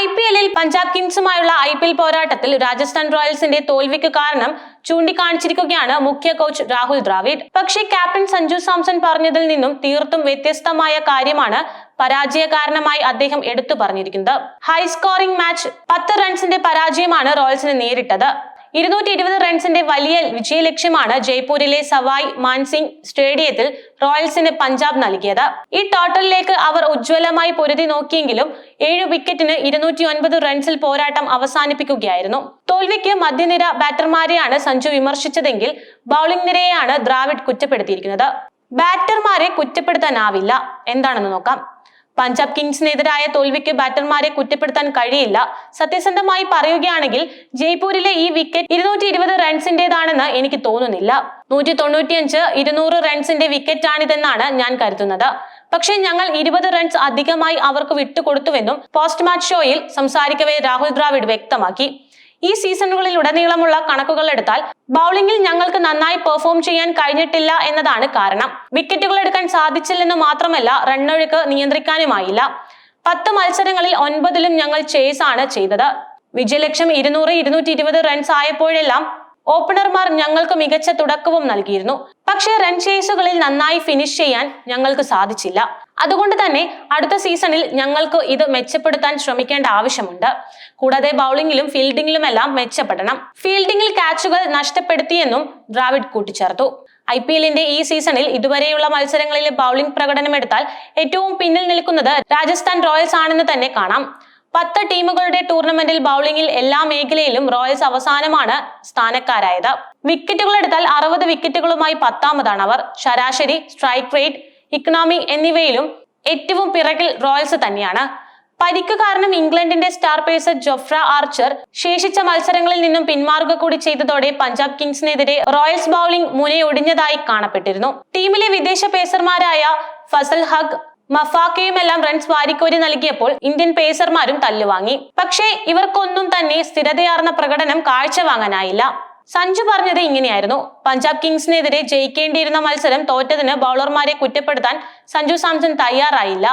IPL-ൽ Punjab കിങ്സുമായുള്ള IPL പോരാട്ടത്തിൽ രാജസ്ഥാൻ റോയൽസിന്റെ തോൽവിക്ക് കാരണം ചൂണ്ടിക്കാണിച്ചിരിക്കുകയാണ് മുഖ്യ കോച്ച് രാഹുൽ ദ്രാവിഡ്. പക്ഷേ ക്യാപ്റ്റൻ സഞ്ജു സാംസൺ പറഞ്ഞതിൽ നിന്നും തീർത്തും വ്യത്യസ്തമായ കാര്യമാണ് പരാജയ കാരണമായി അദ്ദേഹം എടുത്തു പറഞ്ഞിരിക്കുന്നത്. ഹൈ സ്കോറിംഗ് മാച്ച് 10 റൺസിന്റെ പരാജയമാണ് റോയൽസിന് നേരിട്ടത്. 220 റൺസിന്റെ വലിയ വിജയലക്ഷ്യമാണ് ജയ്പൂരിലെ സവായ് മാൻസിംഗ് സ്റ്റേഡിയത്തിൽ റോയൽസിന് പഞ്ചാബ് നൽകിയത്. ഈ ടോട്ടലിലേക്ക് അവർ ഉജ്ജ്വലമായി പൊരുതി നോക്കിയെങ്കിലും 7 വിക്കറ്റിന് 209 റൺസിൽ പോരാട്ടം അവസാനിപ്പിക്കുകയായിരുന്നു. തോൽവിക്ക് മധ്യനിര ബാറ്റർമാരെയാണ് സഞ്ജു വിമർശിച്ചതെങ്കിൽ ബൌളിംഗ് നിരയെയാണ് ദ്രാവിഡ് കുറ്റപ്പെടുത്തിയിരിക്കുന്നത്. ബാറ്റർമാരെ കുറ്റപ്പെടുത്താനാവില്ല. എന്താണെന്ന് നോക്കാം. പഞ്ചാബ് കിങ്സിനെതിരായ തോൽവിക്ക് ബാറ്റർമാരെ കുറ്റപ്പെടുത്താൻ കഴിയില്ല. സത്യസന്ധമായി പറയുകയാണെങ്കിൽ ജയ്പൂരിലെ ഈ വിക്കറ്റ് 220 റൺസിന്റേതാണെന്ന് എനിക്ക് തോന്നുന്നില്ല. 195, 200 റൺസിന്റെ വിക്കറ്റാണിതെന്നാണ് ഞാൻ കരുതുന്നത്. പക്ഷേ ഞങ്ങൾ 20 റൺസ് അധികമായി അവർക്ക് വിട്ടുകൊടുത്തുവെന്നും പോസ്റ്റ് മാച്ച് ഷോയിൽ സംസാരിക്കവേ രാഹുൽ ദ്രാവിഡ് വ്യക്തമാക്കി. ഈ സീസണുകളിലുടനീളമുള്ള കണക്കുകൾ എടുത്താൽ ബൌളിംഗിൽ ഞങ്ങൾക്ക് നന്നായി പെർഫോം ചെയ്യാൻ കഴിഞ്ഞിട്ടില്ല എന്നതാണ് കാരണം. വിക്കറ്റുകൾ എടുക്കാൻ സാധിച്ചില്ലെന്ന് മാത്രമല്ല, റണ്ണൊഴുക്ക് നിയന്ത്രിക്കാനുമായില്ല. 10 മത്സരങ്ങളിൽ 9ലും ഞങ്ങൾ ചേസ് ആണ് ചെയ്തത്. വിജയലക്ഷ്യം 200, 220 റൺസ് ആയപ്പോഴെല്ലാം ഓപ്പണർമാർ ഞങ്ങൾക്ക് മികച്ച തുടക്കവും നൽകിയിരുന്നു. പക്ഷേ റൺ ചേസുകളിൽ നന്നായി ഫിനിഷ് ചെയ്യാൻ ഞങ്ങൾക്ക് സാധിച്ചില്ല. അതുകൊണ്ട് തന്നെ അടുത്ത സീസണിൽ ഞങ്ങൾക്ക് ഇത് മെച്ചപ്പെടുത്താൻ ശ്രമിക്കേണ്ട ആവശ്യമുണ്ട്. കൂടാതെ ബൌളിംഗിലും ഫീൽഡിംഗിലുമെല്ലാം മെച്ചപ്പെടണം. ഫീൽഡിംഗിൽ ക്യാച്ചുകൾ നഷ്ടപ്പെടുത്തിയെന്നും ദ്രാവിഡ് കൂട്ടിച്ചേർത്തു. IPL-ന്റെ ഈ സീസണിൽ ഇതുവരെയുള്ള മത്സരങ്ങളിലെ ബൌളിംഗ് പ്രകടനമെടുത്താൽ ഏറ്റവും പിന്നിൽ നിൽക്കുന്നത് രാജസ്ഥാൻ റോയൽസ് ആണെന്ന് തന്നെ കാണാം. 10 ടീമുകളുടെ ടൂർണമെന്റിൽ ബൌളിംഗിൽ എല്ലാ മേഖലയിലും റോയൽസ് അവസാനമാണ് സ്ഥാനക്കാരായത്. വിക്കറ്റുകൾ എടുത്താൽ 60 വിക്കറ്റുകളുമായി 10ാമതാണ് അവർ. ശരാശരി, സ്ട്രൈക്ക് റേറ്റ്, ഇക്കണോമി എന്നിവയിലും ഏറ്റവും പിറകിൽ റോയൽസ് തന്നെയാണ്. പരിക്ക് കാരണം ഇംഗ്ലണ്ടിന്റെ സ്റ്റാർ പേസർ ജോഫ്ര ആർച്ചർ ശേഷിച്ച മത്സരങ്ങളിൽ നിന്നും പിന്മാറുക കൂടി ചെയ്തതോടെ പഞ്ചാബ് കിങ്സിനെതിരെ റോയൽസ് ബൌളിംഗ് മുനയൊടിഞ്ഞതായി കാണപ്പെട്ടിരുന്നു. ടീമിലെ വിദേശ പേസർമാരായ ഫസൽ ഹഖ്, മഫാക്കയുമെല്ലാം റൺസ് വാരിക്കോരി നൽകിയപ്പോൾ ഇന്ത്യൻ പേസർമാരും തല്ലുവാങ്ങി. പക്ഷേ ഇവർക്കൊന്നും തന്നെ സ്ഥിരതയാർന്ന പ്രകടനം കാഴ്ചവാങ്ങാനായില്ല. സഞ്ജു പറഞ്ഞത് ഇങ്ങനെയായിരുന്നു: പഞ്ചാബ് കിങ്സിനെതിരെ ജയിക്കേണ്ടിയിരുന്ന മത്സരം തോറ്റതിന് ബൌളർമാരെ കുറ്റപ്പെടുത്താൻ സഞ്ജു സാംസൺ തയ്യാറായില്ല.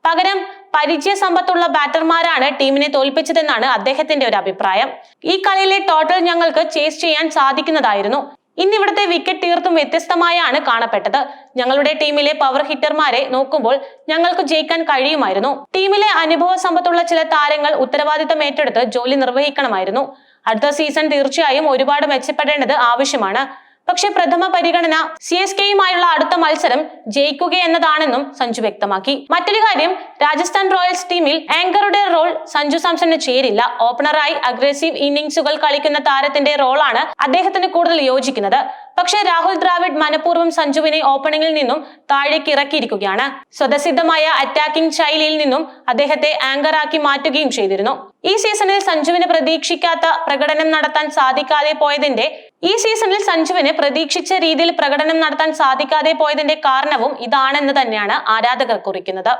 പകരം പരിചയസമ്പത്തുള്ള ബാറ്റർമാരാണ് ടീമിനെ തോൽപ്പിച്ചതെന്നാണ് അദ്ദേഹത്തിന്റെ ഒരു അഭിപ്രായം. ഈ കളിയിലെ ടോട്ടൽ ഞങ്ങൾക്ക് ചേസ് ചെയ്യാൻ സാധിക്കുന്നതായിരുന്നു. ഇന്നിവിടുത്തെ വിക്കറ്റ് തീർത്തും വ്യത്യസ്തമായാണ് കാണപ്പെട്ടത്. ഞങ്ങളുടെ ടീമിലെ പവർ ഹിറ്റർമാരെ നോക്കുമ്പോൾ ഞങ്ങൾക്ക് ജയിക്കാൻ കഴിയുമായിരുന്നു. ടീമിലെ അനുഭവ സമ്പത്തുള്ള ചില താരങ്ങൾ ഉത്തരവാദിത്തം ഏറ്റെടുത്ത് ജോലി നിർവഹിക്കണമായിരുന്നു. അടുത്ത സീസൺ തീർച്ചയായും ഒരുപാട് മെച്ചപ്പെടേണ്ടത് ആവശ്യമാണ്. പക്ഷേ പ്രഥമ പരിഗണന CSKയുമായുള്ള അടുത്ത മത്സരം ജയിക്കുക എന്നതാണെന്നും സഞ്ജു വ്യക്തമാക്കി. മറ്റൊരു കാര്യം, രാജസ്ഥാൻ റോയൽസ് ടീമിൽ ആങ്കറുടെ റോൾ സഞ്ജു സാംസണിന് ചേരില്ല. ഓപ്പണറായി അഗ്രസീവ് ഇന്നിംഗ്സുകൾ കളിക്കുന്ന താരത്തിന്റെ റോളാണ് അദ്ദേഹത്തിന് കൂടുതൽ യോജിക്കുന്നത്. പക്ഷേ രാഹുൽ ദ്രാവിഡ് മനഃപൂർവ്വം സഞ്ജുവിനെ ഓപ്പണിംഗിൽ നിന്നും താഴേക്ക് ഇറക്കിയിരിക്കുകയാണ്. സ്വതസിദ്ധമായ അറ്റാക്കിംഗ് ശൈലിയിൽ നിന്നും അദ്ദേഹത്തെ ആങ്കറാക്കി മാറ്റുകയും ചെയ്തിരുന്നു. ഈ സീസണിൽ സഞ്ജുവിന് പ്രതീക്ഷിച്ച രീതിയിൽ പ്രകടനം നടത്താൻ സാധിക്കാതെ പോയതിന്റെ കാരണവും ഇതാണെന്ന് തന്നെയാണ് ആരാധകർ കുറിക്കുന്നത്.